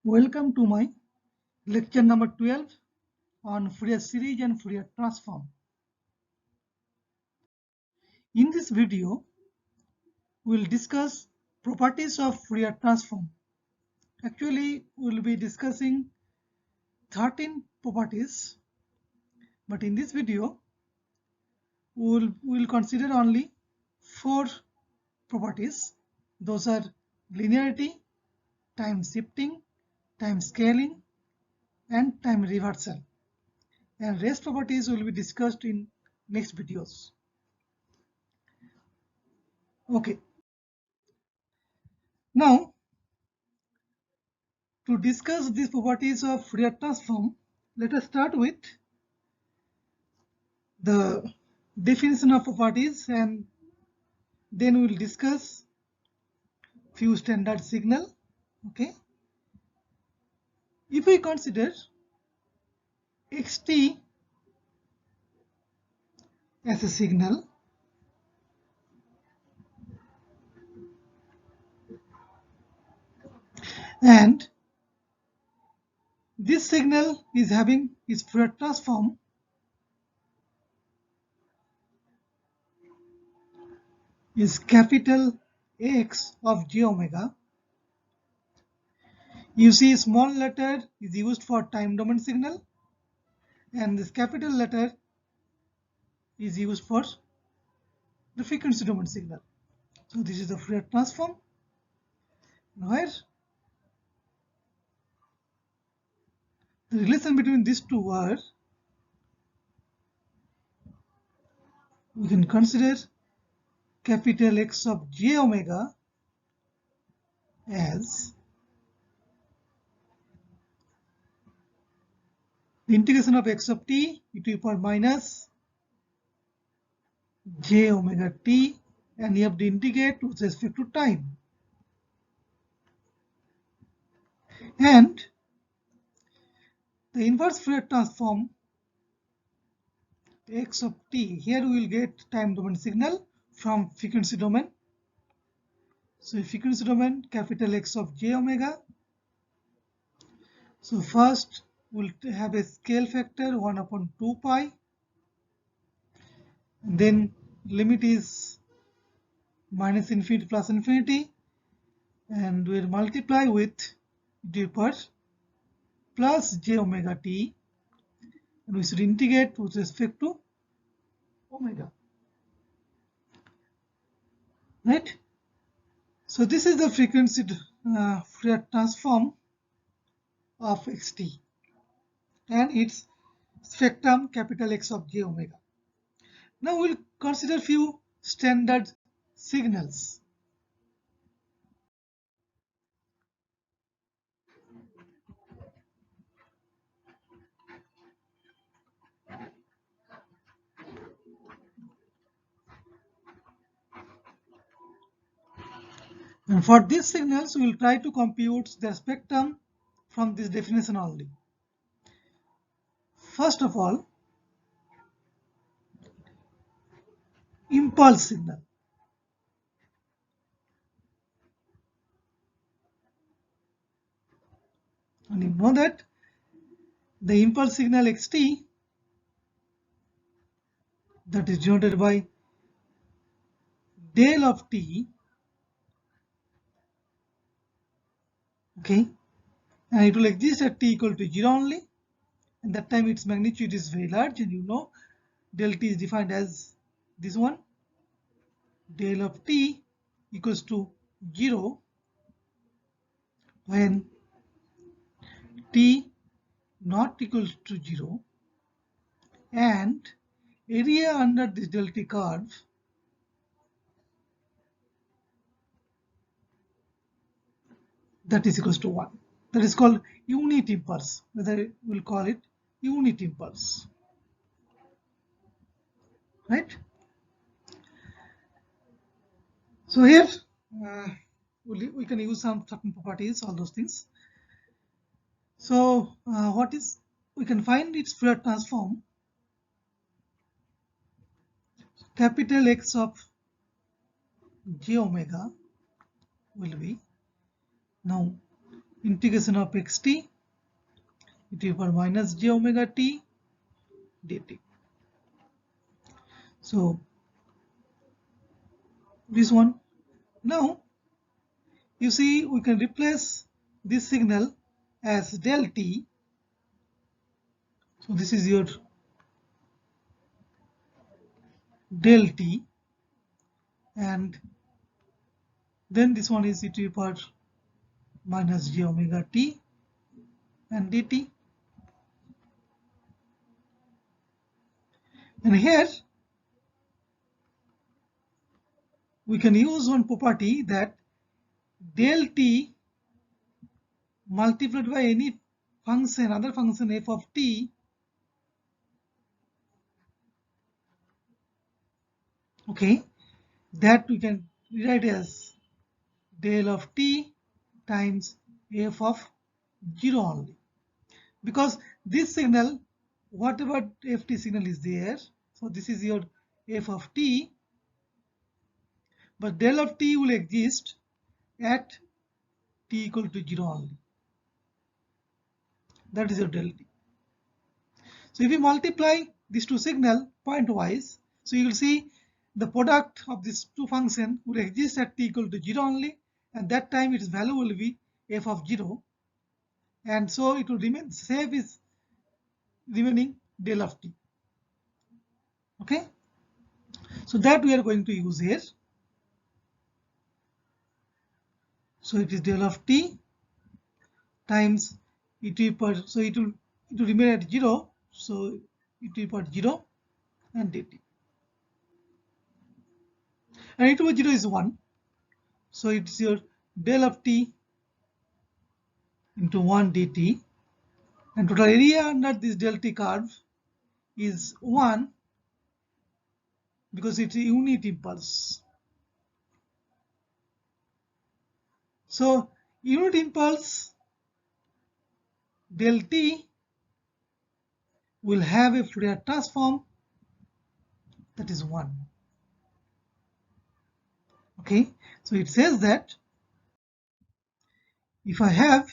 Welcome to my lecture number 12 on Fourier series and Fourier transform. In this video, we will discuss properties of Fourier transform. Actually, we will be discussing 13 properties, but in this video, we will consider only 4 properties. Those are linearity, time shifting, time scaling, and time reversal. And rest properties will be discussed in next videos. Okay. Now, to discuss these properties of Fourier transform, let us start with the definition of properties, and then we will discuss few standard signal. Okay. If we consider xt as a signal, and this signal is having its Fourier transform is capital X of j omega. You see, small letter is used for time domain signal, and this capital letter is used for the frequency domain signal. So this is the Fourier transform, where the relation between these two are, we can consider capital X of j omega as the integration of x of t e to the power minus j omega t, and you have to integrate with respect to time. And the inverse Fourier transform x of t, here we will get time domain signal from frequency domain. So frequency domain, capital X of j omega. So first we'll have a scale factor 1 upon 2 pi. Then limit is minus infinity plus infinity, and we'll multiply with d power plus j omega t, and we should integrate with respect to omega, right? So this is the frequency Fourier transform of xt and its spectrum capital X of j omega. Now we'll consider few standard signals. And for these signals, we will try to compute their spectrum from this definition only. First of all, impulse signal. And you know that the impulse signal xt, that is denoted by del of t, okay, and it will exist at t equal to 0 only, and that time its magnitude is very large, and you know del t is defined as this one, del of t equals to 0 when t not equal to 0, and area under this del t curve that is equals to 1. That is called unit impulse. Whether we'll call it unit impulse, right? So here we can use some certain properties, all those things. So what is, we can find its Fourier transform capital X of j omega will be, now integration of xt e to the power minus j omega t dt. So this one. Now you see we can replace this signal as del t. So this is your del t, and then this one is e to the power minus j omega t and dt. And here we can use one property that del t multiplied by any function, other function f of t, okay, that we can write as del of t times f of 0 only, because this signal, whatever ft signal is there, so this is your f of t, but del of t will exist at t equal to 0 only. That is your del t. So if you multiply these two signal pointwise, so you will see the product of these two functions will exist at t equal to 0 only, and that time its value will be f of 0, and so it will remain same is remaining del of t. Okay, so that we are going to use here. So it is del of t times e to the power, so it will remain at 0, so e to the power 0 and dt, and e to the power 0 is 1, so it's your del of t into 1 dt, and total area under this del t curve is 1 because it's a unit impulse. So unit impulse del t will have a Fourier transform that is 1. Okay, so it says that if I have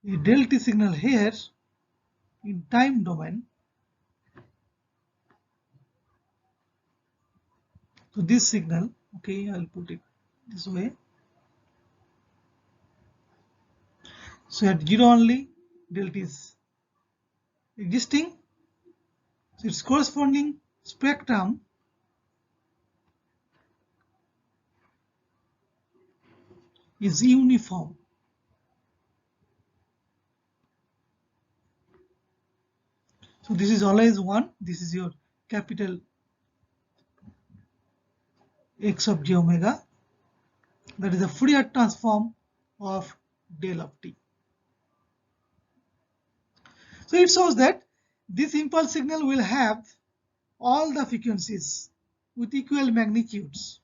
a del t signal here in time domain, so this signal, okay, I'll put it this way. So at 0 only del t is existing, so its corresponding spectrum is uniform. So this is always 1, this is your capital x of j omega, that is the Fourier transform of del of t. So it shows that this impulse signal will have all the frequencies with equal magnitudes.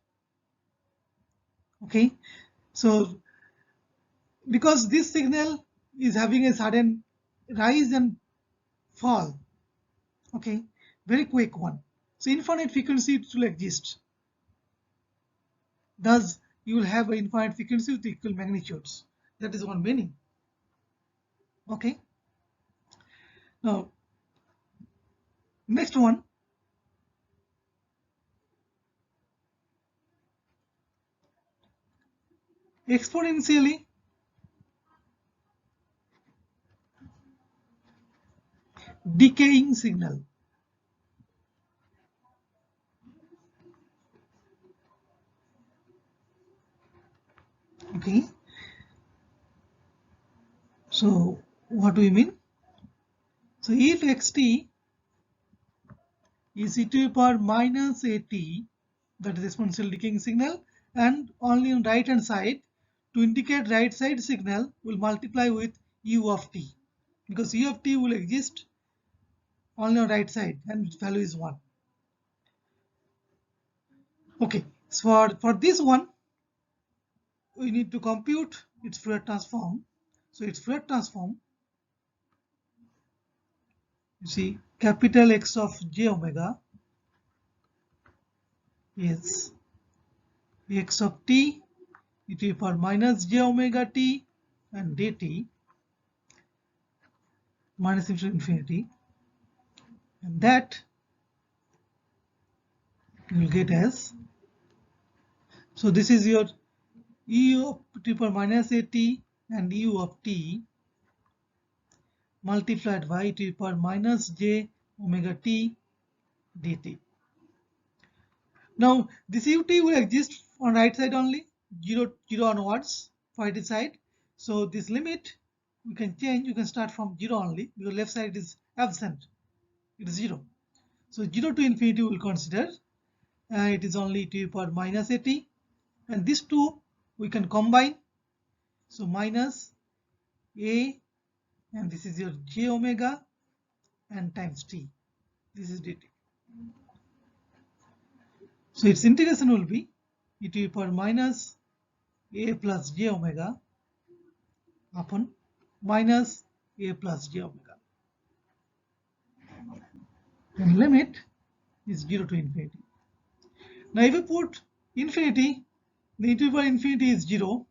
Okay, so because this signal is having a sudden rise and fall, okay, very quick one, so infinite frequency it will exist. Thus you will have an infinite frequency with equal magnitudes. That is one meaning. Okay, now next one, exponentially decaying signal. Okay, so what do we mean? So if xt is e to the power minus at, that is exponential decaying signal, and only on right hand side, to indicate right side signal, will multiply with u of t, because u of t will exist only on right side and its value is 1. Okay, so for this one we need to compute its Fourier transform. So its Fourier transform, you see, capital X of j omega is x of t e to the power minus j omega t and dt minus infinity, and that you will get as, so this is your e of to the power minus at and u of t multiplied by e to the power minus j omega t dt. Now this ut will exist on right side only, 0 onwards for right side. So this limit we can change, you can start from 0 only because left side is absent, it is 0. So 0 to infinity we will consider, it is only to the power minus at, and these two we can combine, so minus a, and this is your j omega and times t, this is dt. So its integration will be e to the power minus a plus j omega upon minus a plus j omega, and limit is 0 to infinity. Now if you put infinity, the e to the power infinity is 0,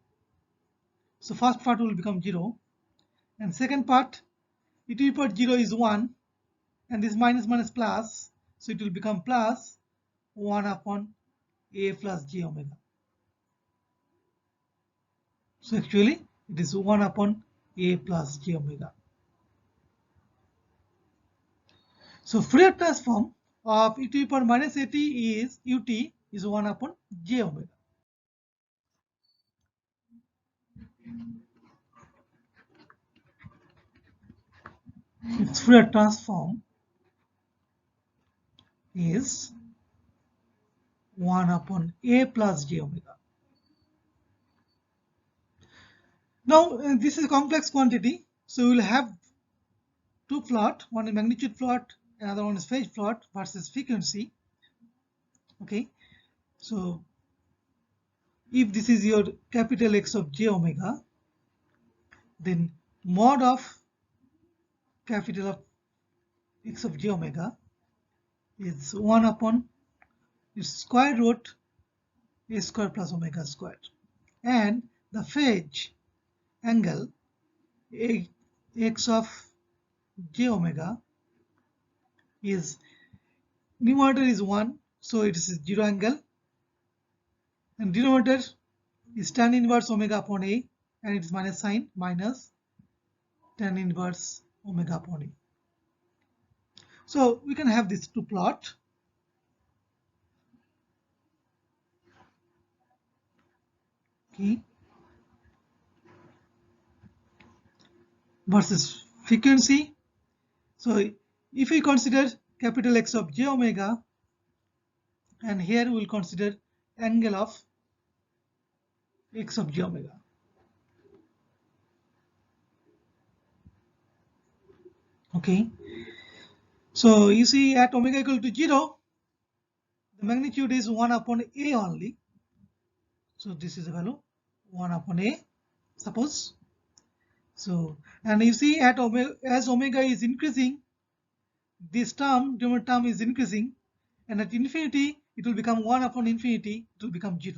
so first part will become 0, and second part e to the power 0 is 1, and this minus minus plus, so it will become plus 1 upon a plus j omega. So actually it is 1 upon a plus j omega. So Fourier transform of e to the power minus at is ut is 1 upon j omega. Its Fourier transform is 1 upon a plus j omega. Now this is a complex quantity, so we will have two plot, one is magnitude plot, another one is phase plot versus frequency. Okay, so if this is your capital X of j omega, then mod of capital of X of j omega is 1 upon its square root a square plus omega squared, and the phase angle x of j omega is, numerator is 1, so it is 0 angle, and denominator is tan inverse omega upon a, and it is minus sign, minus tan inverse omega upon a. So we can have this to plot. Okay, versus frequency. So if we consider capital X of j omega, and here we will consider angle of X of j omega. Okay, so you see at omega equal to 0, the magnitude is 1 upon a only. So this is the value 1 upon a, suppose. So, and you see at omega, as omega is increasing, this term, denominator term is increasing, and at infinity it will become 1 upon infinity, it will become 0.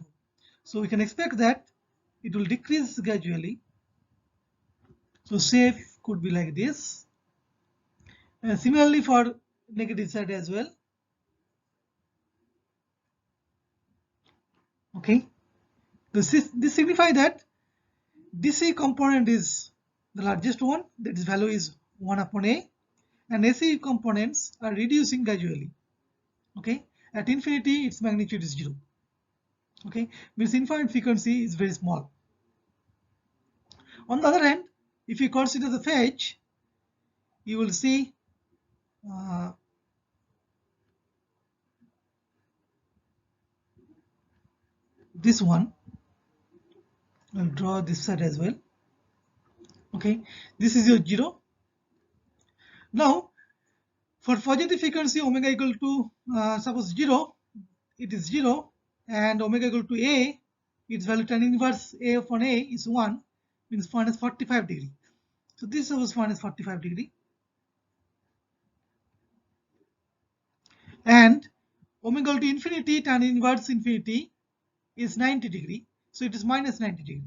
So we can expect that it will decrease gradually. So shape could be like this, and similarly for negative side as well. Okay, this signifies that DC component is the largest one, that is value is 1 upon a, and AC components are reducing gradually. Okay, at infinity its magnitude is 0. Okay, means infinite frequency is very small. On the other hand, if you consider the phase, you will see this one. I'll draw this side as well. Okay, this is your 0. Now for positive frequency omega equal to suppose 0, it is 0, and omega equal to a, its value tan inverse a upon a is 1, means minus 45 degree. So this was minus 45 degree, and omega equal to infinity tan inverse infinity is 90 degree. So it is minus 90 degree.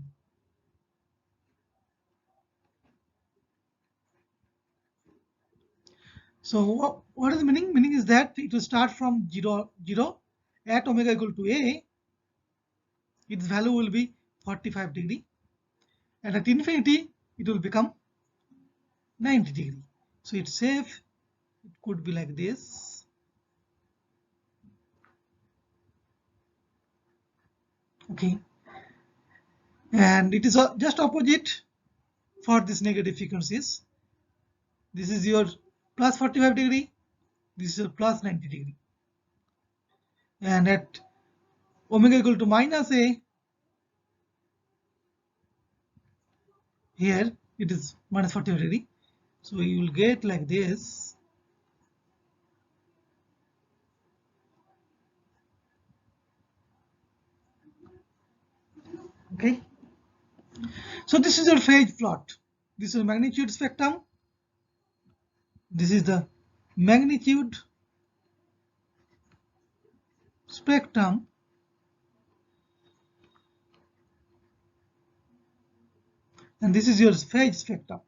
So what is the meaning? Meaning is that it will start from 0, 0 at omega equal to A, its value will be 45 degree, and at infinity it will become 90 degree. So it's safe. It could be like this. Okay, and it is just opposite for these negative frequencies. This is your plus 45 degree, this is your plus 90 degree, and at omega equal to minus A, here it is minus 45 degree. So you will get like this. Okay, so this is your phase plot. This is magnitude spectrum. This is the magnitude spectrum, and this is your phase spectrum.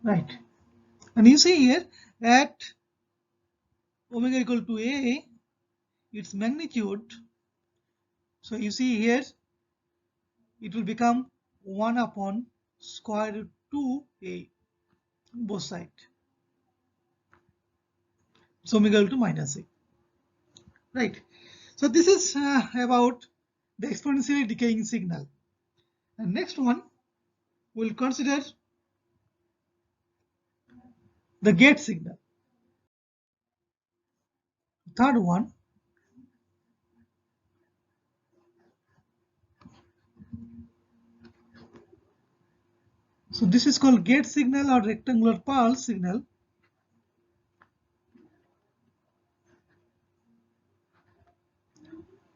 Right, and you see here at omega equal to A, its magnitude. So you see here it will become 1 upon square root 2A, both sides. So omega equal to minus A. Right. So this is about the exponentially decaying signal. And next one, we'll consider the gate signal. Third one, so this is called gate signal or rectangular pulse signal.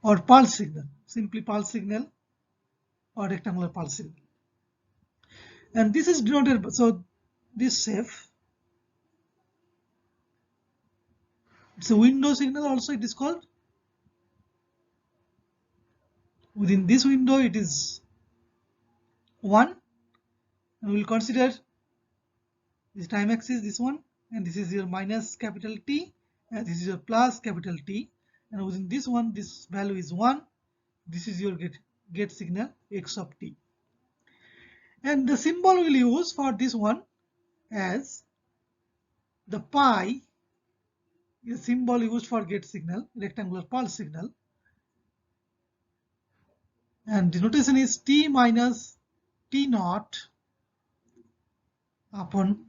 Or pulse signal, simply pulse signal or rectangular pulse signal. And this is denoted, so this safe, it's a window signal also it is called. Within this window it is 1, and we will consider this time axis, this one, and this is your minus capital T, and this is your plus capital T, and within this one this value is 1. This is your gate signal x of t, and the symbol we will use for this one as the pi is a symbol used for gate signal, rectangular pulse signal, and the notation is t minus t naught upon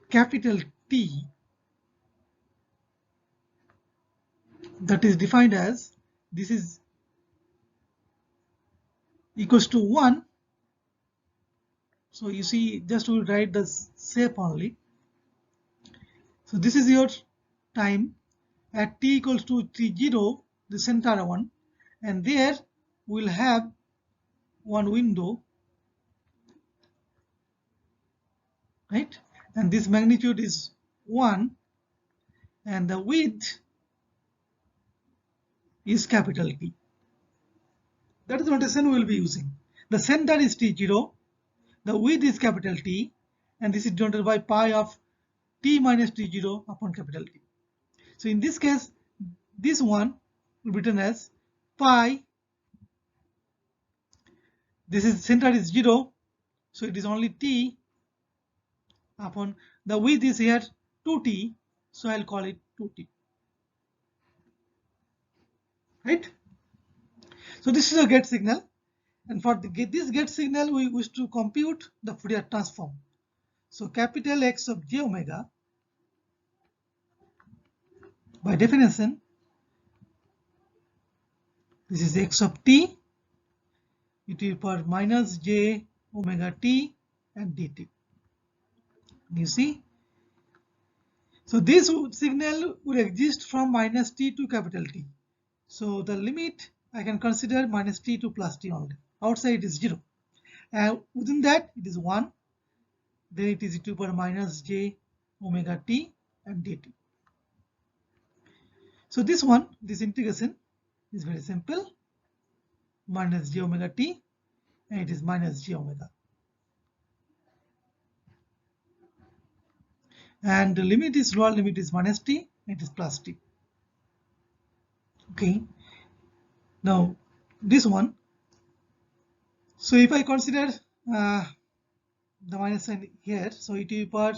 capital T, that is defined as this is equals to 1. So you see, just we write the shape only. So this is your time at t equals to t0, the center one, and there we'll have one window, right? And this magnitude is 1, and the width is capital T. That is the notation we will be using. The center is t0, the width is capital T, and this is denoted by pi of t minus t0 upon capital T. So in this case, this one will be written as pi, this is center is 0, so it is only t upon the width is here 2t, so I'll call it 2t, right? So this is a gate signal, and for this gate signal we wish to compute the Fourier transform. So capital X of j omega, by definition this is x of t, it is for minus j omega t and dt. You see, so this signal will exist from minus t to capital T. So the limit I can consider minus t to plus t only. Outside it is 0, and within that it is 1, then it is e to the power minus j omega t and dt. So this one, this integration is very simple, minus j omega t, and it is minus j omega. And the limit is lower limit is minus t, and it is plus t. Okay. Now this one. So if I consider the minus sign here, so e to the power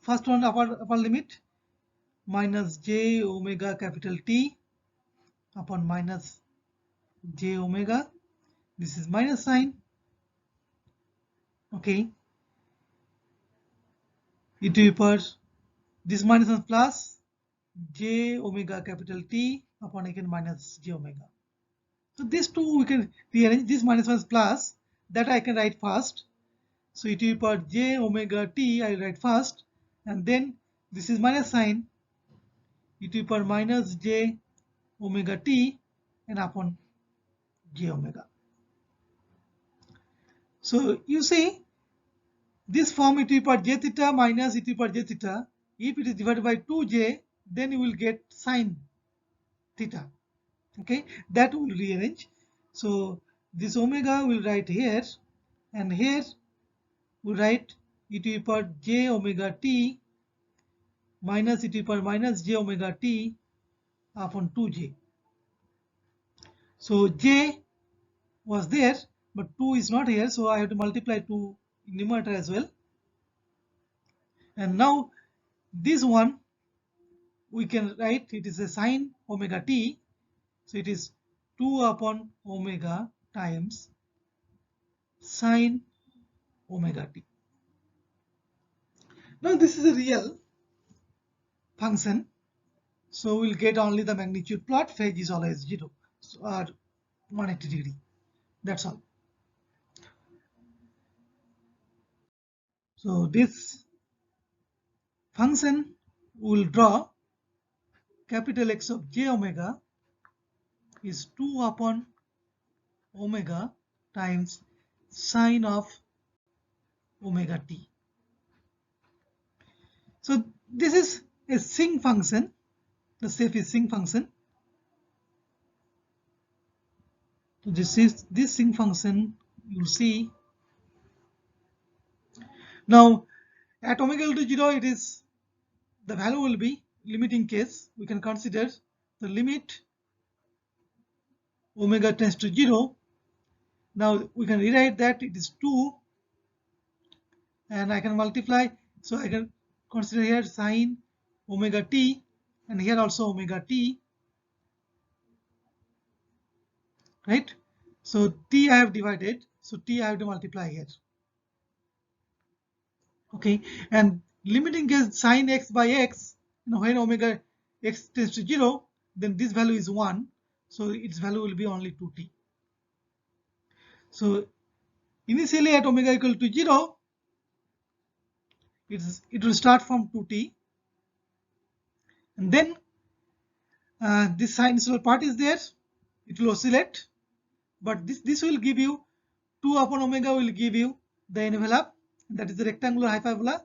first one upper limit minus j omega capital T upon minus j omega. This is minus sign. Okay. E to the power this minus and plus j omega capital T upon again minus j omega. So these two we can rearrange. This minus minus plus that I can write first. So e to the power j omega t I write first, and then this is minus sign e to the power minus j omega t and upon j omega. So you see this form e to the power j theta minus e to the power j theta, if it is divided by 2j, then you will get sine theta. Okay, that will rearrange. So this omega will write here, and here we write e to the power j omega t minus e to the power minus j omega t upon 2j. So j was there, but 2 is not here, so I have to multiply 2 in numerator as well. And now this one we can write it is a sine omega t, so it is 2 upon omega times sine omega t. Now this is a real function, so we'll get only the magnitude plot. Phase is always 0 or 180 degree. That's all. So this function will draw capital X of j omega is 2 upon omega times sine of omega t. So this is a sinc function. The shape is sinc function. So this sinc function you will see. Now at omega equal to 0, it is the value will be limiting case. We can consider the limit omega tends to 0. Now we can rewrite that it is 2, and I can multiply. So I can consider here sine omega t, and here also omega t, right? So t I have divided, so t I have to multiply here. Okay, and limiting case sine x by x, when omega x tends to 0, then this value is 1, so its value will be only 2t. So initially at omega equal to 0, it will start from 2t, and then this sinusoidal part is there, it will oscillate, but this will give you 2 upon omega will give you the envelope, that is the rectangular hyperbola,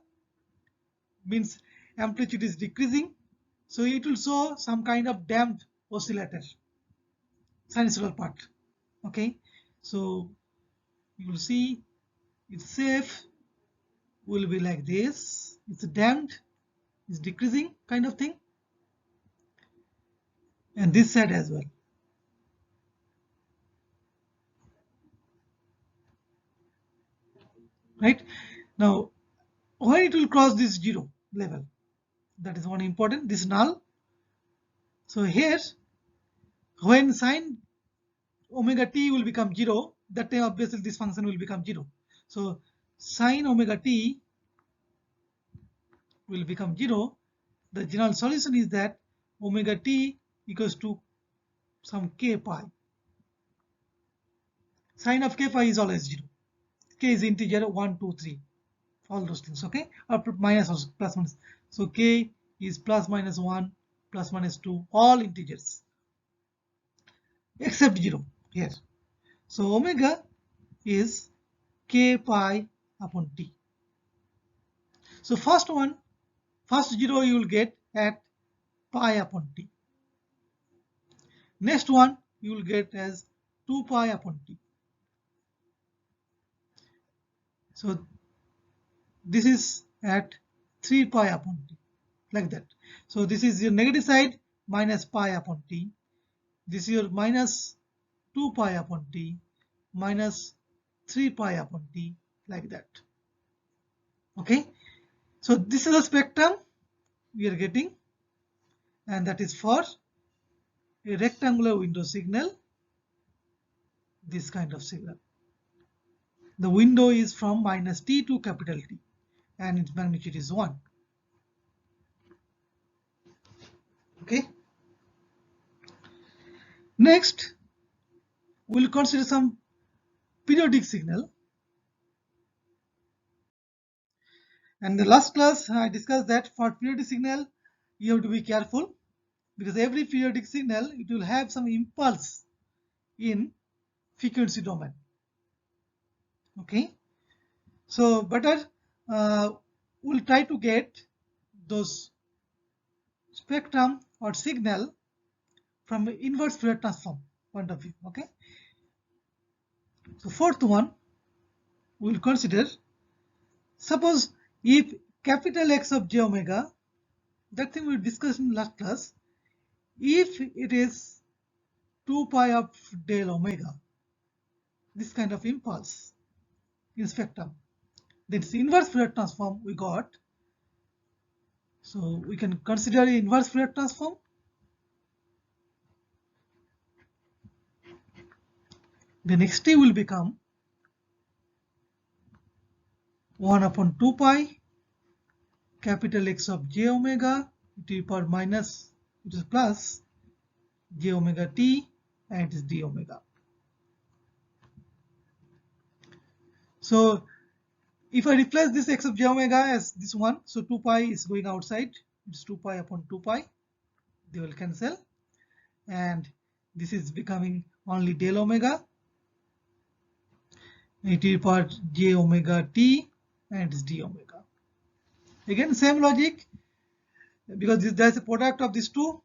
means amplitude is decreasing, so it will show some kind of damped oscillator, sinusoidal part. Okay, so you will see its shape will be like this. It's damped, it's decreasing kind of thing, and this side as well. Right, now when it will cross this 0 level, that is one important, this null. So here when sine omega t will become 0, that time obviously this function will become 0. So sine omega t will become 0. The general solution is that omega t equals to some k pi. Sine of k pi is always 0. K is integer 1, 2, 3. All those things, okay? Or minus or plus minus. So k is plus minus 1, plus minus 2, all integers except 0 here. So omega is k pi upon t. So first 0 you will get at pi upon t. Next one you will get as 2 pi upon t. So this is at 3 pi upon t, like that. So this is your negative side, minus pi upon t. This is your minus 2 pi upon t, minus 3 pi upon t, like that. Okay, so this is the spectrum we are getting, and that is for a rectangular window signal, this kind of signal. The window is from minus t to capital T, and its magnitude is 1. Okay. Next, we'll consider some periodic signal. And the last class I discussed that for periodic signal you have to be careful, because every periodic signal it will have some impulse in frequency domain. Okay, so better we'll try to get those spectrum or signal from inverse Fourier transform point of view. Okay, so fourth one we'll consider, suppose if capital X of j omega, that thing we discussed in last class, if it is 2 pi of del omega, this kind of impulse in spectrum, this inverse Fourier transform we got. So we can consider inverse Fourier transform. Then xt will become 1 upon 2 pi capital X of j omega e to the power minus, it is plus j omega t, and it is d omega. So if I replace this x of j omega as this one, so 2 pi is going outside, it's 2 pi upon 2 pi, they will cancel, and this is becoming only del omega e to the power j omega t, and it is d omega. Again same logic, because there is a product of these two,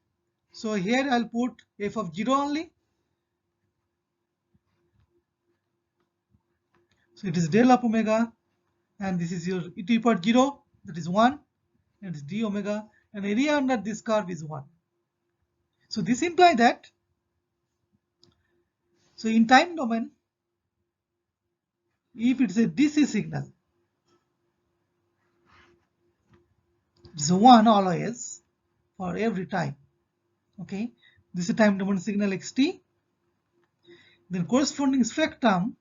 so here I'll put f of 0 only. So it is del of omega, and this is your e to the power 0, that is 1, and it's d omega, and area under this curve is 1. So this implies that, so in time domain, if it's a DC signal, it's a 1 always for every time. Okay, this is time domain signal xt. Then corresponding spectrum,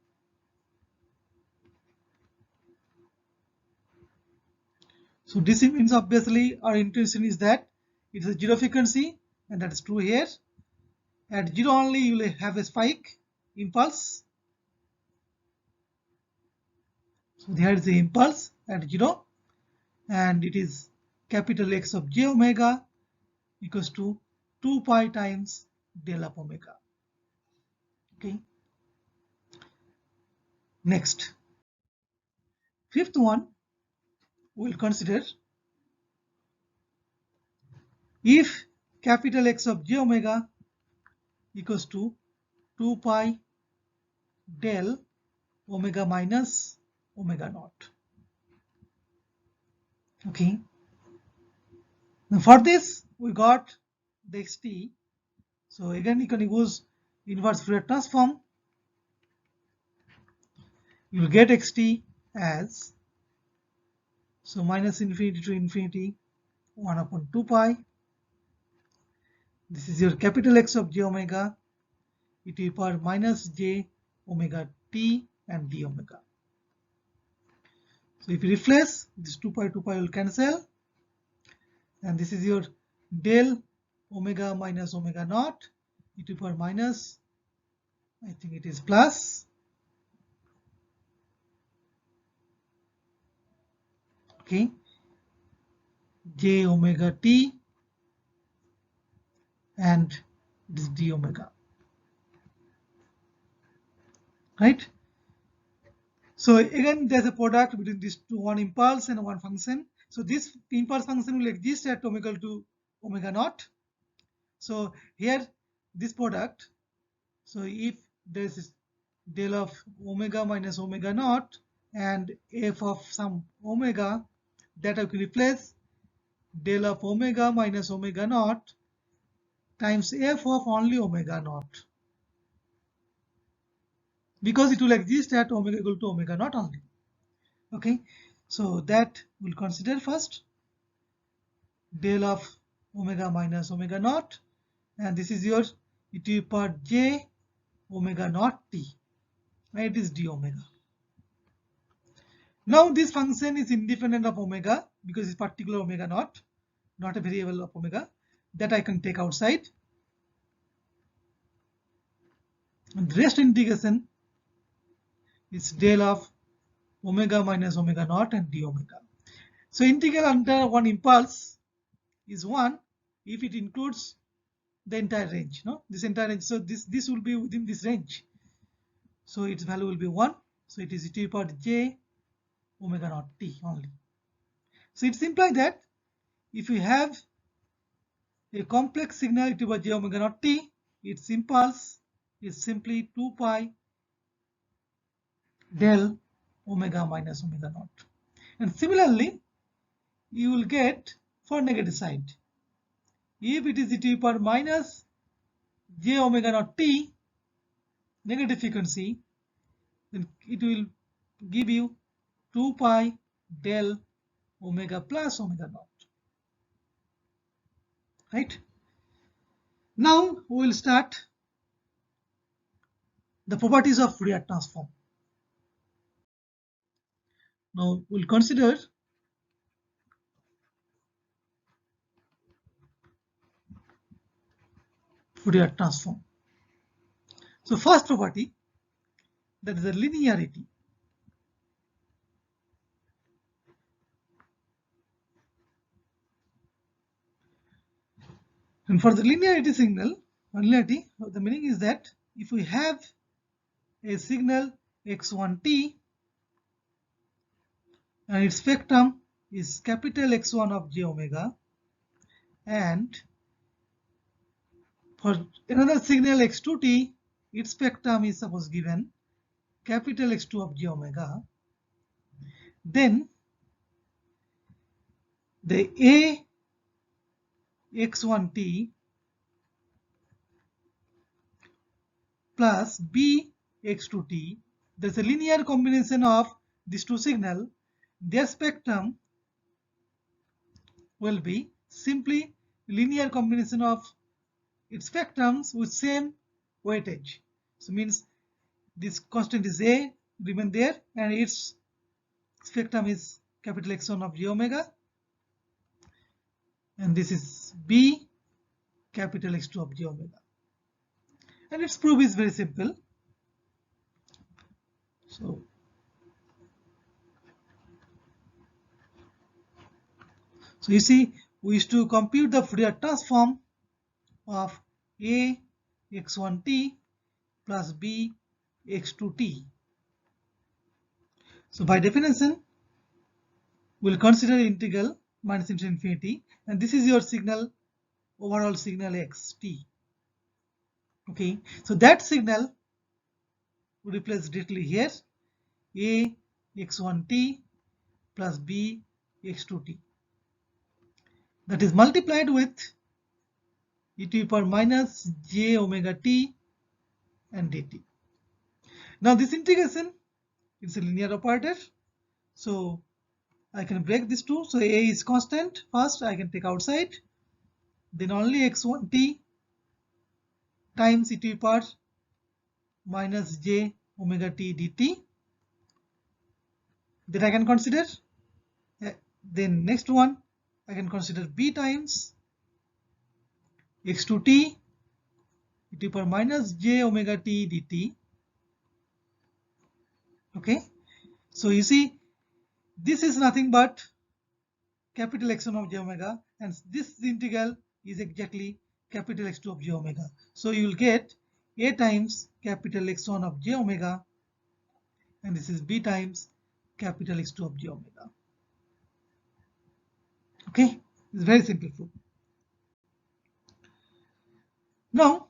so DC means obviously our intuition is that it is a 0 frequency, and that is true here. At 0 only you will have a spike impulse. So here is the impulse at 0, and it is capital X of j omega equals to 2 pi times del of omega. Okay. Next, fifth one we will consider, if capital X of j omega equals to 2 pi del omega minus omega naught. Okay. Now for this we got the xt. So again you can use inverse Fourier transform. You will get xt as, so minus infinity to infinity 1 upon 2 pi. This is your capital X of j omega e to the power minus j omega t and d omega. So if you replace, this 2 pi will cancel, and this is your del omega minus omega naught e to the power minus, I think it is plus, okay, j omega t, and it is d omega, right? So again there's a product between these two, one impulse and one function. So this impulse function will exist at omega equal to omega naught. So here this product, so if there is del of omega minus omega naught and f of some omega, that I can replace del of omega minus omega naught times f of only omega naught, because it will exist at omega equal to omega naught only. Okay, so that we'll consider first, del of omega minus omega naught, and this is your e to the power j omega naught t, right? It is d omega. Now this function is independent of omega because it's particular omega naught, not a variable of omega, that I can take outside. And the rest integration is del of omega minus omega naught and d omega. So integral under one impulse is 1 if it includes the entire range, no? This entire range. So this will be within this range. So its value will be 1. So it is e to the power j omega naught t only. So it's implies that if you have a complex signal e to the power j omega naught t, its impulse is simply 2 pi del omega minus omega naught. And similarly, you will get for negative side. If it is e to the power minus j omega naught t, negative frequency, then it will give you 2 pi del omega plus omega naught. Right? Now we will start the properties of Fourier transform. Now we'll consider Fourier transform. So first property, that is the linearity. And for the linearity signal, linearity, the meaning is that if we have a signal x1t and its spectrum is capital X1 of j omega, and for another signal x2t, its spectrum is suppose given capital X2 of j omega, then the a x1t plus b x2t, there's a linear combination of these two signals. Their spectrum will be simply linear combination of its spectrums with same weightage. So means this constant is a remain there and its spectrum is capital X1 of j omega, and this is b capital X2 of j omega. And its proof is very simple. So you see, we used to compute the Fourier transform of a x1t plus b x2t. So by definition, we'll consider integral minus infinity, and this is your signal, overall signal xt. Okay, so that signal we replace directly here, a x1t plus b x2t, that is multiplied with e to the power minus j omega t and dt. Now this integration is a linear operator, so I can break this two. So a is constant, first I can take outside, then only x1t times e to the power minus j omega t dt, that I can consider. Then next one I can consider b times x2t e to the power minus j omega t dt. Okay, so you see, this is nothing but capital X1 of j omega, and this integral is exactly capital X2 of j omega. So you will get a times capital X1 of j omega, and this is b times capital X2 of j omega. Okay, it's very simple proof. Now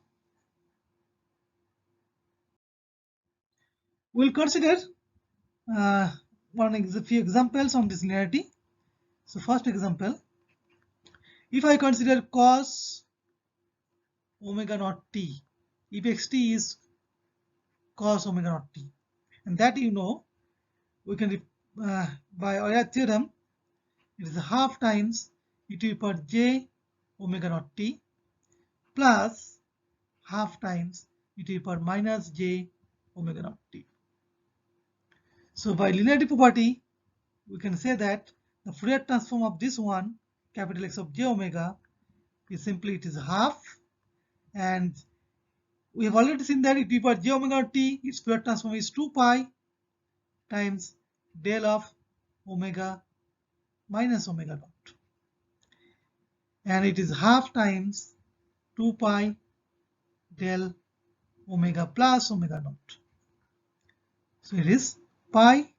we'll consider few examples on this linearity. So first example, if I consider cos omega naught t, if xt is cos omega naught t, and that we can by Euler theorem, it is half times e to the power j omega naught t plus half times e to the power minus j omega naught t. So by linearity property, we can say that the Fourier transform of this one, capital X of j omega, is simply it is half, and we have already seen that e to the power j omega t, its Fourier transform is 2 pi times del of omega minus omega naught, and it is half times 2 pi del omega plus omega naught. So it is pi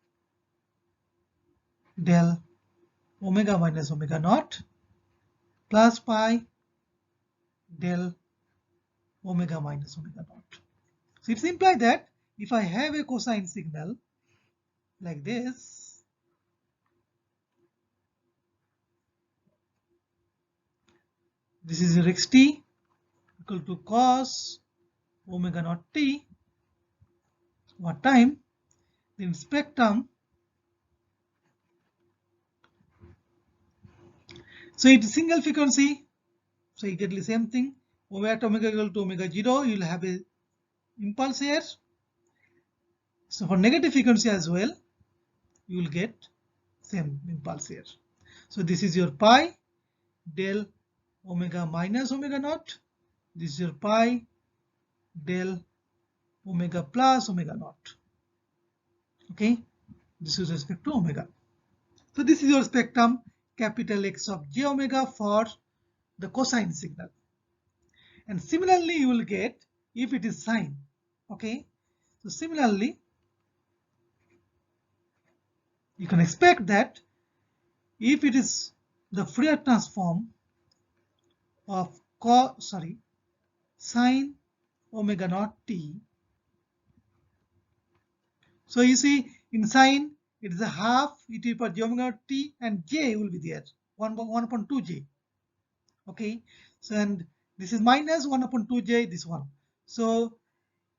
del omega minus omega naught plus pi del omega minus omega naught. So it's implied that if I have a cosine signal like this, this is your xt equal to cos omega naught t over time, then spectrum, so it is single frequency, so you get the same thing. At omega equal to omega 0, you will have a impulse here. So for negative frequency as well, you will get same impulse here. So this is your pi del omega minus omega naught. This is your pi del omega plus omega naught. Okay, this is respect to omega. So this is your spectrum capital X of j omega for the cosine signal. And similarly, you will get if it is sine. Okay, so similarly, you can expect that if it is the Fourier transform of sine omega naught t. So you see in sine it is a half e to the power j omega naught t, and j will be there 1 upon 2j. Okay, so and this is minus 1 upon 2j, this one. So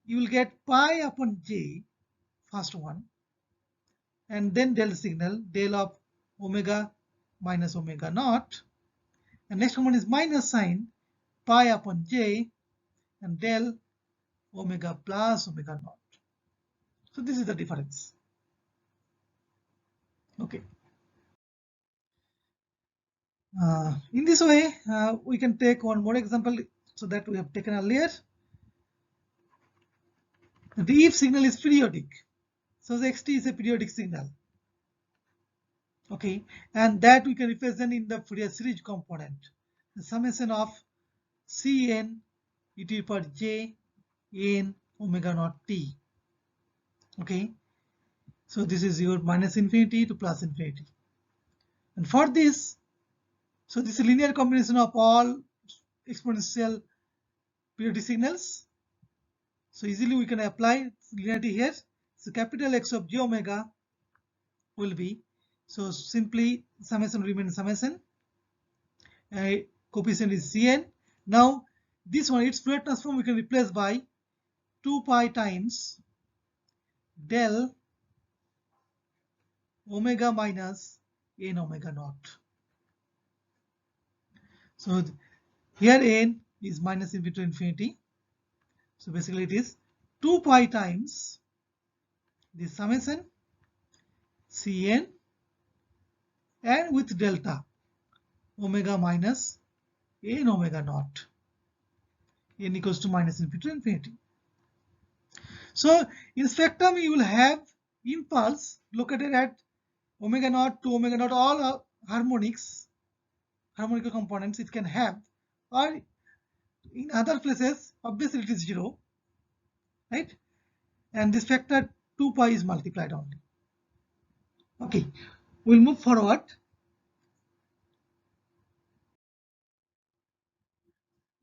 you will get pi upon j, first one, and then del signal del of omega minus omega naught, and next one is minus sine pi upon j and del omega plus omega naught. So this is the difference. Okay. In this way, we can take one more example, so that we have taken earlier. The if signal is periodic, so the xt is a periodic signal. Okay, and that we can represent in the Fourier series component, the summation of Cn e to the power j n omega naught t. Okay, so this is your minus infinity to plus infinity, and for this, so this is a linear combination of all exponential periodic signals. So easily we can apply linearity here. So capital X of j omega will be, so simply summation remains summation. Coefficient is Cn. Now this one, its Fourier transform we can replace by 2 pi times del omega minus n omega naught. So here n is minus infinity to infinity. So basically it is 2 pi times the summation Cn and with delta omega minus n omega naught, n equals to minus infinity to infinity. So in spectrum you will have impulse located at omega naught to omega naught, all harmonical components it can have, or in other places obviously it is 0, right? And this factor 2 pi is multiplied only. Okay, we'll move forward.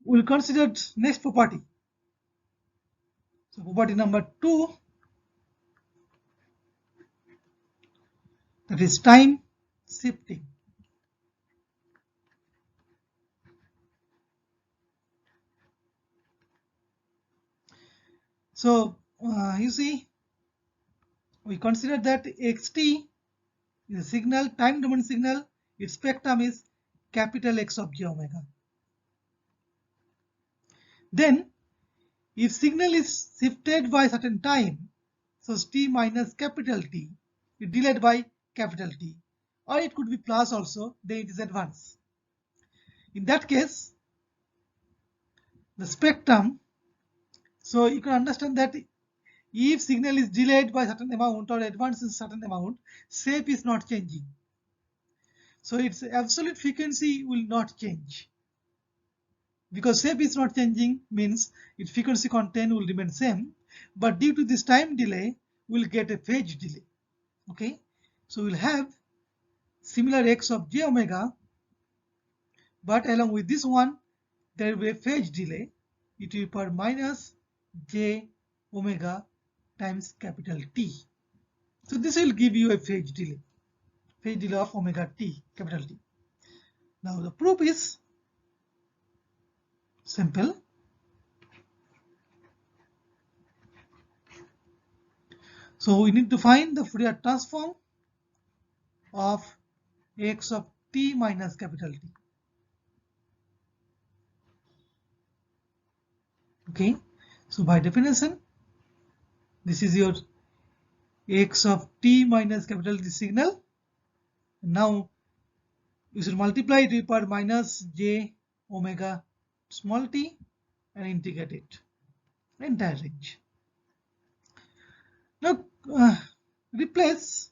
we'll consider next property. So property number 2, that is time shifting. So you see, we consider that xt is a signal, time domain signal. Its spectrum is capital X of j omega. Then if signal is shifted by certain time, so t minus capital T, is delayed by capital T, or it could be plus also, then it is advanced. In that case, the spectrum, so you can understand that if signal is delayed by certain amount or advanced in certain amount, shape is not changing. So its absolute frequency will not change. Because shape is not changing means its frequency content will remain same, but due to this time delay, we'll get a phase delay. Okay, so we'll have similar x of j omega, but along with this one, there will be a phase delay, e to the power minus j omega times capital T. So this will give you a phase delay of omega t, capital T. Now the proof is simple. So we need to find the Fourier transform of x of t minus capital T. Okay, so by definition, this is your x of t minus capital T signal. Now you should multiply it with power minus j omega small t and integrate it, entire range. Now replace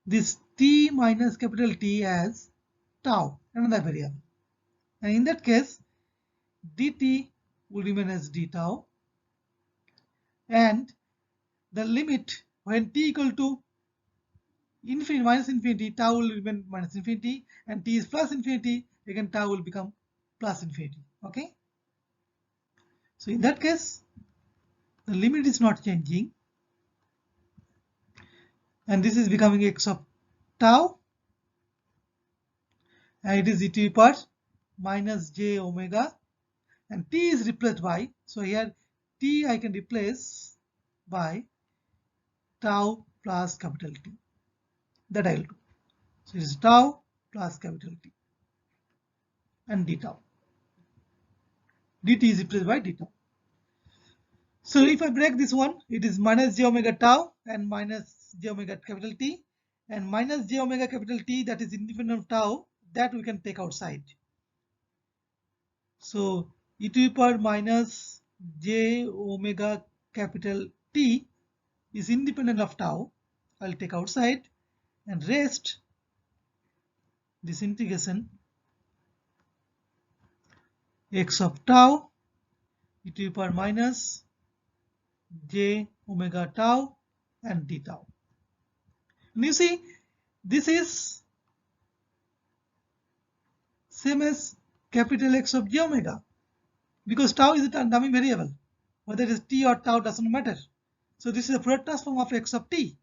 this t minus capital T as tau, another variable, and in that case dt will remain as d tau, and the limit when t equal to infinity minus infinity, tau will remain minus infinity, and t is plus infinity, again tau will become plus infinity. Okay, so in that case the limit is not changing, and this is becoming x of tau, and it is e to the power minus j omega, and t is replaced by, so here t I can replace by tau plus capital T, that I will do. So it is tau plus capital T and d tau. dt is replaced by d tau. So if I break this one, it is minus j omega tau and minus j omega capital T, and minus j omega capital T, that is independent of tau, that we can take outside. So e to the power minus j omega capital T is independent of tau. I'll take outside, and rest this integration x of tau e to the power minus j omega tau and d tau. And you see, this is same as capital X of j omega, because tau is a dummy variable, whether it is t or tau doesn't matter. So this is a Fourier transform of x of t.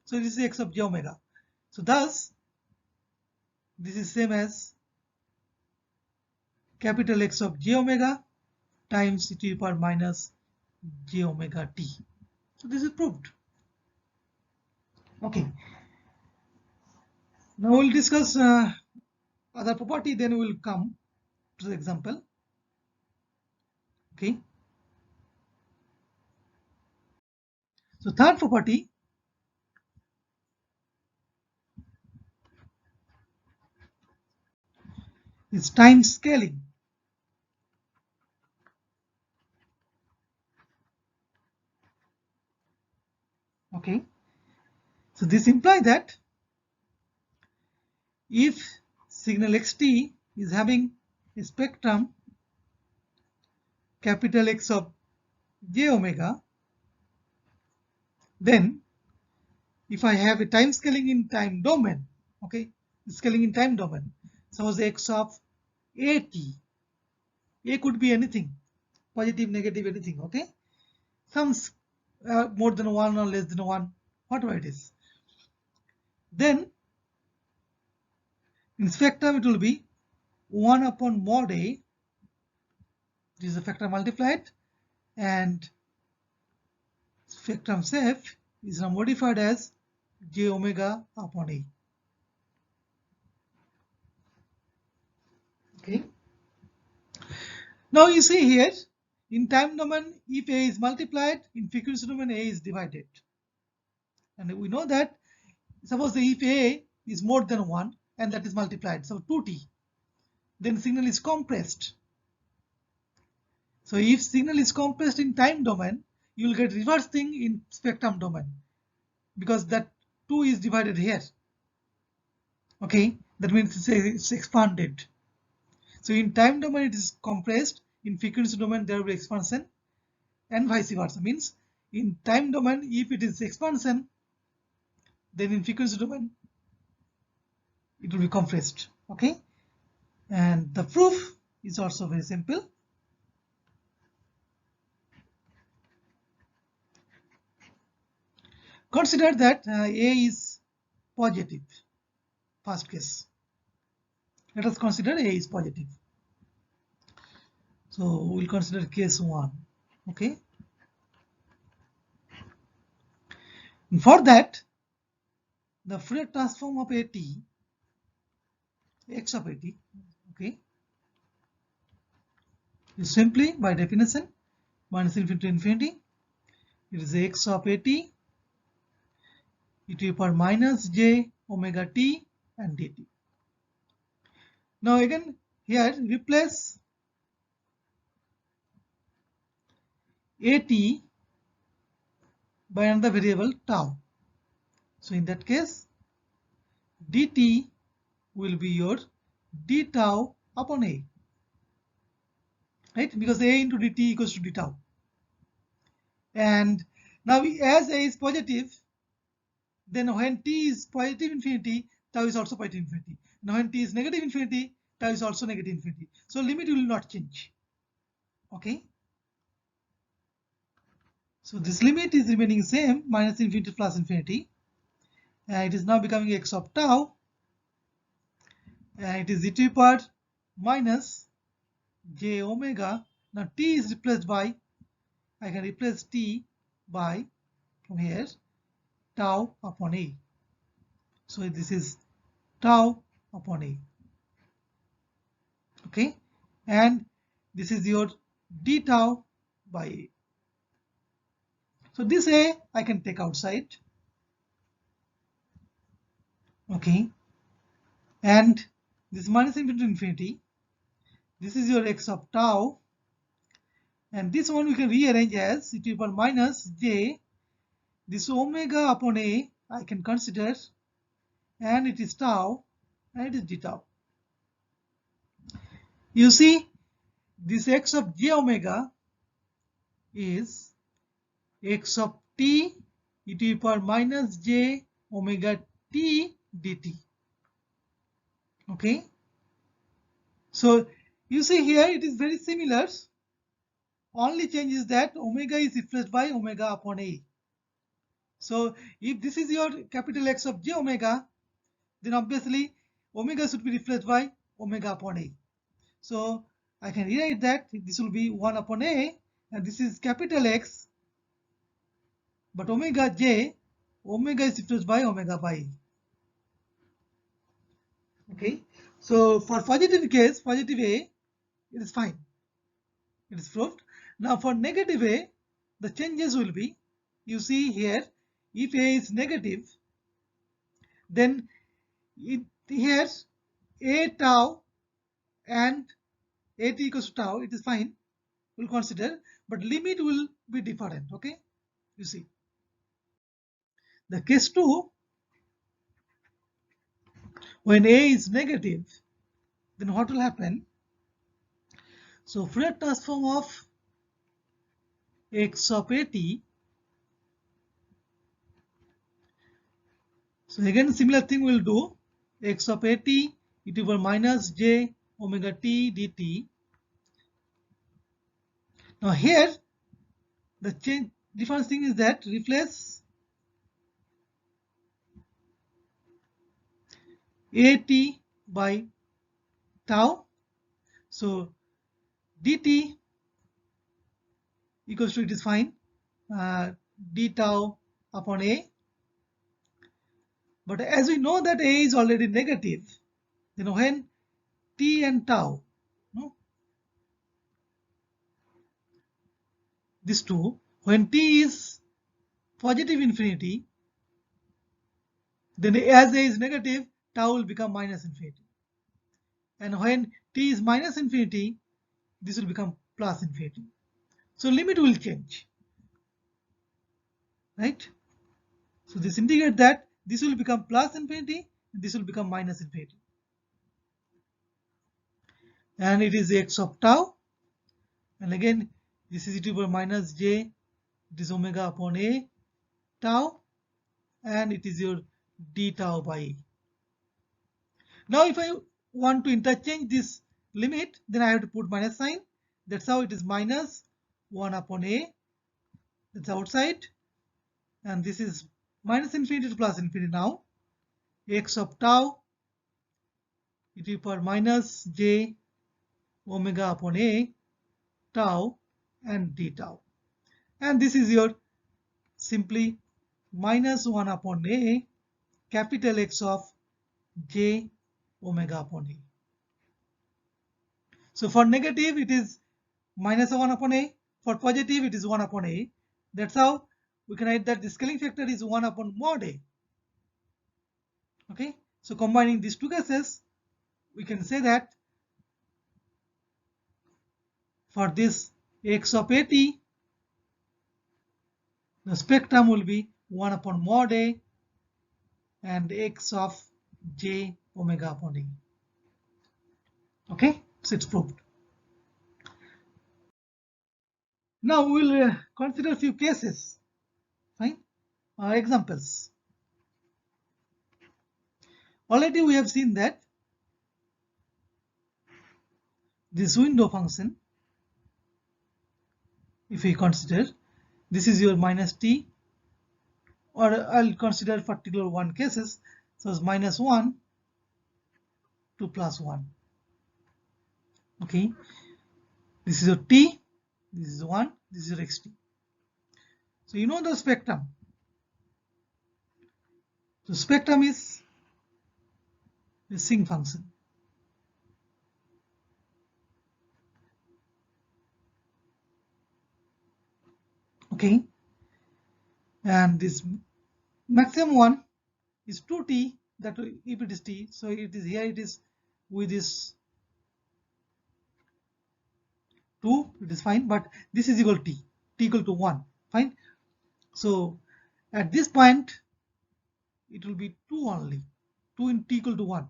So this is x of j omega. So thus this is same as capital X of j omega times e to the power minus j omega t. So this is proved. Okay. Now we'll discuss other property, then we'll come to the example. Okay. So third property is time scaling. Okay. So this implies that if signal xt is having a spectrum capital X of j omega, then if I have a time scaling in time domain, okay, scaling in time domain, suppose x of at, a could be anything, positive, negative, anything, okay, some more than 1 or less than 1, whatever it is. Then in spectrum it will be 1 upon mod a, this is the factor multiplied, and spectrum shape is now modified as j omega upon a. Okay. Now you see here, in time domain, if a is multiplied, in frequency domain a is divided. And we know that, suppose if a is more than 1 and that is multiplied, so 2t, then signal is compressed. So if signal is compressed in time domain, you will get reverse thing in spectrum domain, because that 2 is divided here. Okay, that means it's expanded. So in time domain it is compressed, in frequency domain there will be expansion, and vice versa. Means in time domain if it is expansion, then in frequency domain it will be compressed. Okay, and the proof is also very simple. Consider that a is positive, first case. Let us consider a is positive. So we'll consider case 1. Okay, and for that the Fourier transform of at, x of at, okay, is simply by definition minus infinity to infinity. It is x of at e to the power minus j omega t and dt. Now again here replace at by another variable tau. So in that case dt will be your d tau upon a, right, because a into dt equals to d tau. And now as a is positive, then when t is positive infinity, tau is also positive infinity. Now when t is negative infinity, tau is also negative infinity. So limit will not change. Okay. So this limit is remaining same, minus infinity plus infinity. It is now becoming x of tau. It is e to the power minus j omega. Now t is replaced by, I can replace t by, from here, tau upon a. So this is tau upon a. Okay, and this is your d tau by a. So this a I can take outside. Okay, and this minus infinity to infinity, this is your x of tau, and this one we can rearrange as e to the power minus j, this omega upon a I can consider, and it is tau, and it is d tau. You see, this x of j omega is x of t e to the power minus j omega t dt. Okay, so you see here it is very similar, only change is that omega is replaced by omega upon a. So if this is your capital X of j omega, then obviously omega should be replaced by omega upon a. So I can rewrite that this will be 1 upon a, and this is capital X, but omega j, omega is replaced by omega by a. Okay, so for positive case, positive a, it is fine, it is proved. Now for negative a, the changes will be, you see here, if a is negative, then here a tau and at equals to tau, it is fine, we'll consider, but limit will be different. Okay, you see, the case 2, when a is negative, then what will happen? So Fourier transform of x of at So again similar thing we'll do, x of at e to the power minus j omega t dt. Now here the different thing is that replace at by tau. So dt equals to, it is fine, d tau upon a. But as we know that a is already negative, then when t and tau, no, these two, when t is positive infinity, then as a is negative, tau will become minus infinity. And when t is minus infinity, this will become plus infinity. So limit will change, right? So this indicates that this will become plus infinity, and this will become minus infinity. And it is x of tau. And again, this is e to the power minus j, it is omega upon a tau, and it is your d tau by a. Now if I want to interchange this limit, then I have to put minus sign. That's how it is minus 1 upon a, that's outside, and this is minus infinity to plus infinity now. X of tau e to the power minus j omega upon a tau and d tau. And this is your simply minus 1 upon a capital X of j omega upon a. So for negative it is minus 1 upon a, for positive it is 1 upon a. That's how we can write that the scaling factor is 1 upon mod a. Okay, so combining these two cases, we can say that for this x of at, the spectrum will be 1 upon mod a and x of j omega upon a. Okay, so it's proved. Now we will consider a few cases, fine, examples. Already we have seen that this window function, if we consider, this is your minus t, or I'll consider particular one cases, so it's minus 1 to plus 1. Okay, this is your t, this is 1, this is your xt. So you know the spectrum. The spectrum is a sinc function. Okay, and this maximum one is 2t, that if it is t, so it is here, it is with this 2, it is fine, but this is equal to t equal to 1, fine. So at this point it will be 2 only, 2 in t equal to 1,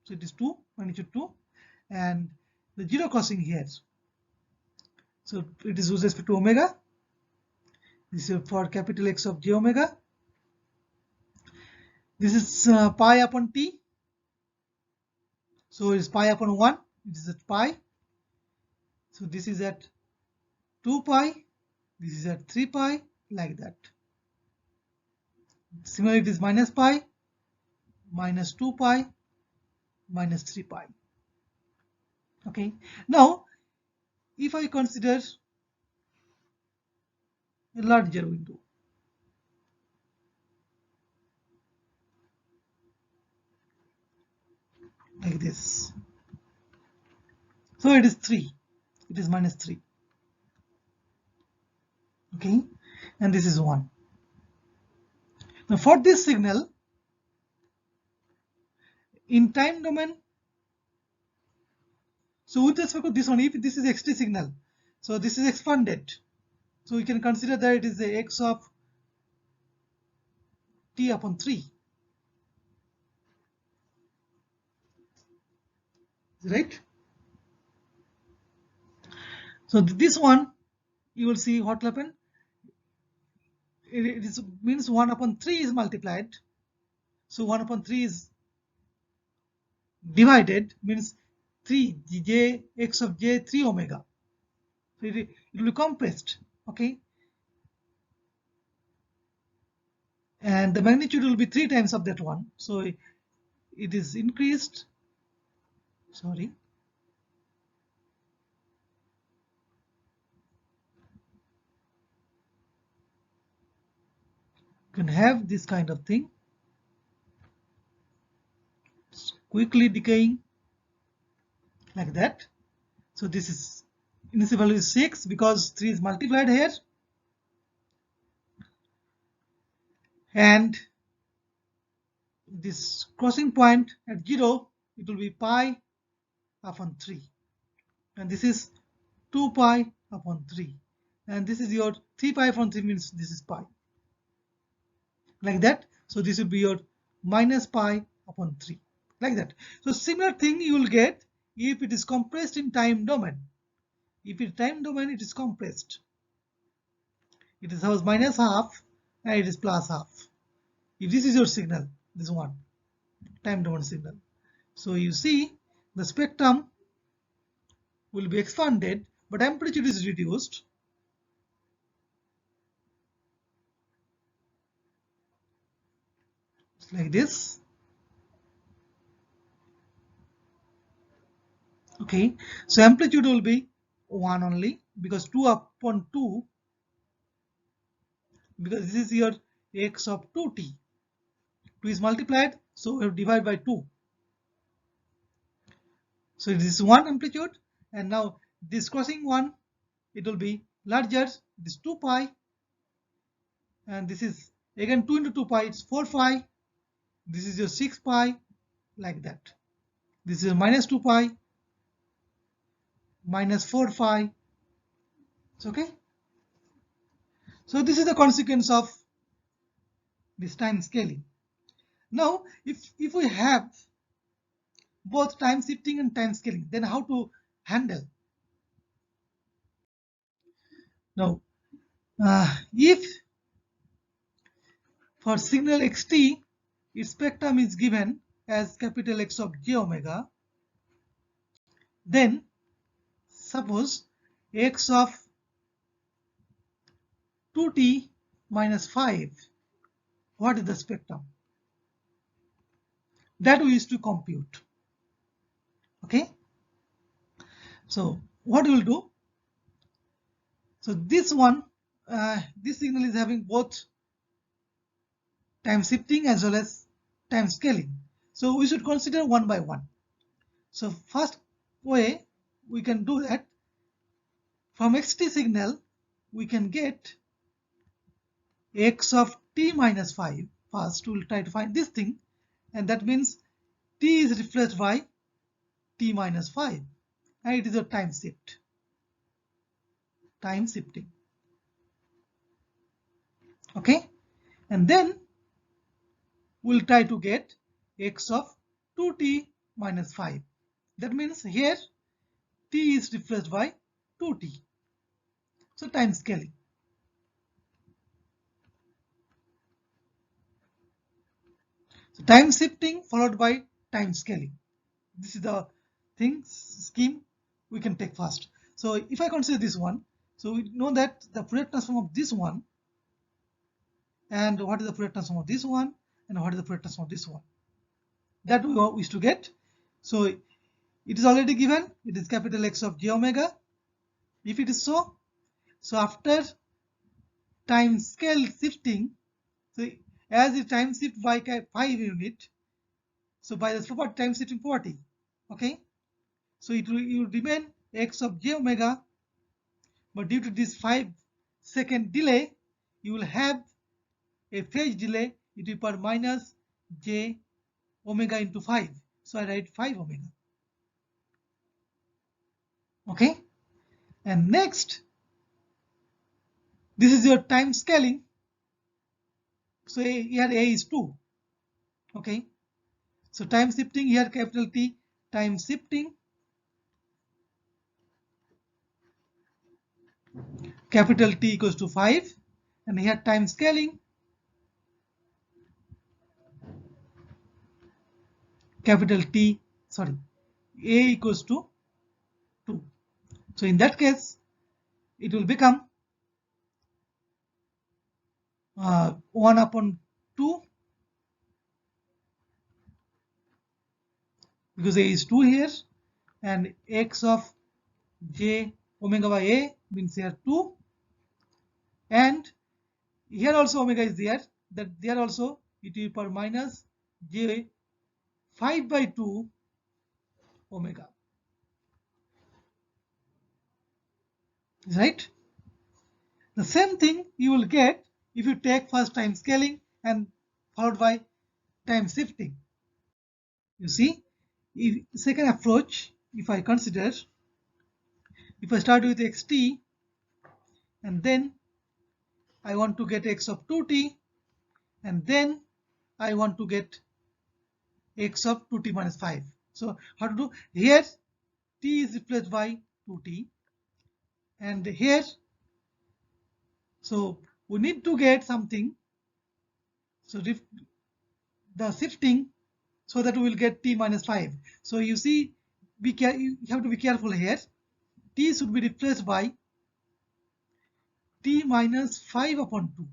so it is 2, magnitude 2, and the zero crossing here, so it is with respect to omega. This is for capital X of j omega. This is pi upon t, so it is pi upon 1, it is at pi, so this is at 2 pi, this is at 3 pi, like that. Similarly, it is minus pi, minus 2 pi, minus 3 pi. Okay, now if I consider a larger window, like this, so it is 3, it is minus 3. Okay, and this is 1. Now for this signal, in time domain, so with respect to this one, if this is xt signal, so this is expanded, so we can consider that it is the x of t upon 3, right? So this one, you will see what will happen. It is means 1 upon 3 is multiplied, So 1 upon 3 is divided, means 3 j x of j 3 omega. So it will be compressed. Okay, and the magnitude will be 3 times of that one. So it is increased. Sorry. You can have this kind of thing. It's quickly decaying like that. So this is initial value is 6 because 3 is multiplied here. And this crossing point at 0, it will be pi upon 3. And this is 2 pi upon 3. And this is your 3 pi upon 3 means this is pi. Like that. So this will be your minus pi upon 3. Like that. So similar thing you will get if it is compressed in time domain. If in time domain it is compressed. It is suppose minus half and it is plus half. If this is your signal, this one, time domain signal. So you see the spectrum will be expanded, but amplitude is reduced. It's like this. Okay, so amplitude will be 1 only because 2 upon 2, because this is your x of 2t. 2 is multiplied, so we have divided by 2. So this is 1 amplitude, and now this crossing 1, it will be larger. This 2 pi, and this is again 2 into 2 pi, it's 4 pi. This is your 6 pi, like that. This is minus 2 pi, minus 4 pi. It's okay. So this is the consequence of this time scaling. Now, if we have both time shifting and time scaling, then how to handle? Now, if for signal xt, its spectrum is given as capital X of j omega, then suppose x of 2t minus 5, what is the spectrum? That we used to compute. Okay. So what we will do? So this one, this signal is having both time shifting as well as time scaling. So we should consider one by one. So first way we can do that, from xt signal we can get x of t minus 5. First we will try to find this thing, and that means t is replaced by t minus 5, and it is a time shift. Time shifting. Okay, and then we'll try to get x of 2t minus 5. That means here t is replaced by 2t. So time scaling. So time shifting followed by time scaling. This is the thing scheme we can take first. So if I consider this one, so we know that the Fourier transform of this one, and what is the Fourier transform of this one, and what is the Fourier transform of this one, that we wish to get. So it is already given, it is capital X of j omega. If it is so, so after time scale shifting, so as the time shift by 5 unit, so by the property time shifting property, okay, so it will remain x of j omega, but due to this 5-second delay, you will have a phase delay, it will be per minus j omega into 5. So I write 5 omega. Okay, and next, this is your time scaling. So here a is 2. Okay, so time shifting here capital T, time shifting, capital T equals to 5, and here time scaling, capital T, sorry, A equals to 2. So in that case, it will become 1 upon 2, because A is 2 here, and x of j omega by A means here 2, and here also omega is there, that there also e to the power minus j 5 by 2 omega, right? The same thing you will get if you take first time scaling and followed by time shifting. You see, if second approach, if I consider, if I start with xt and then I want to get x of 2t, and then I want to get x of 2t minus 5. So how to do? Here t is replaced by 2t, and here, so we need to get something, so the shifting, so that we will get t minus 5. So you see, you have to be careful here. T should be replaced by t minus 5 upon 2,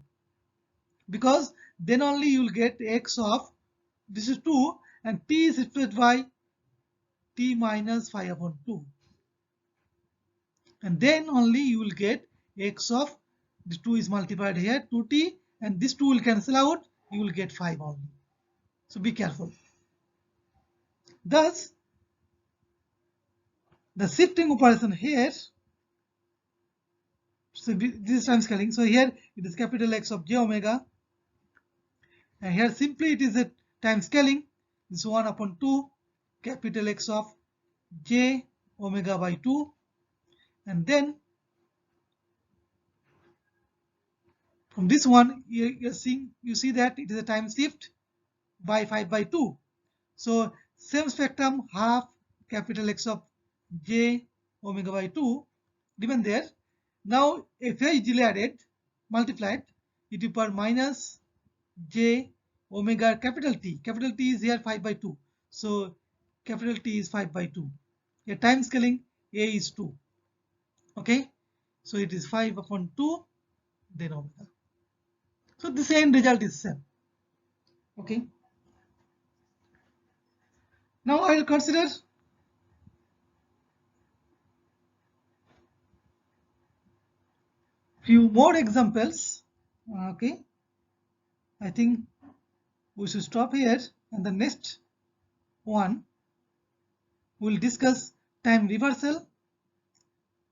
because then only you will get x of, this is 2, and t is replaced by t minus 5 upon 2, and then only you will get x of, this 2 is multiplied here, 2t, and this 2 will cancel out, you will get 5 only. So be careful. Thus the shifting operation here, so this is time scaling, so here it is capital X of j omega, and here simply it is a time scaling, this 1 upon 2 capital X of j omega by 2, and then from this one you see that it is a time shift by 5 by 2. So same spectrum, half capital X of j omega by 2 given there. Now a phase delay added, multiplied, e to the power minus j omega capital T. Capital T is here 5 by 2. So capital T is 5 by 2. A time scaling A is 2. Okay. So it is 5 upon 2, then omega. So the same result is same. Okay. Now I will consider few more examples. Okay. I think we should stop here, and the next one we will discuss time reversal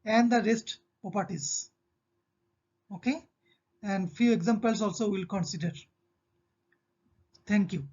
and the rest properties. Okay, and few examples also we'll consider. Thank you.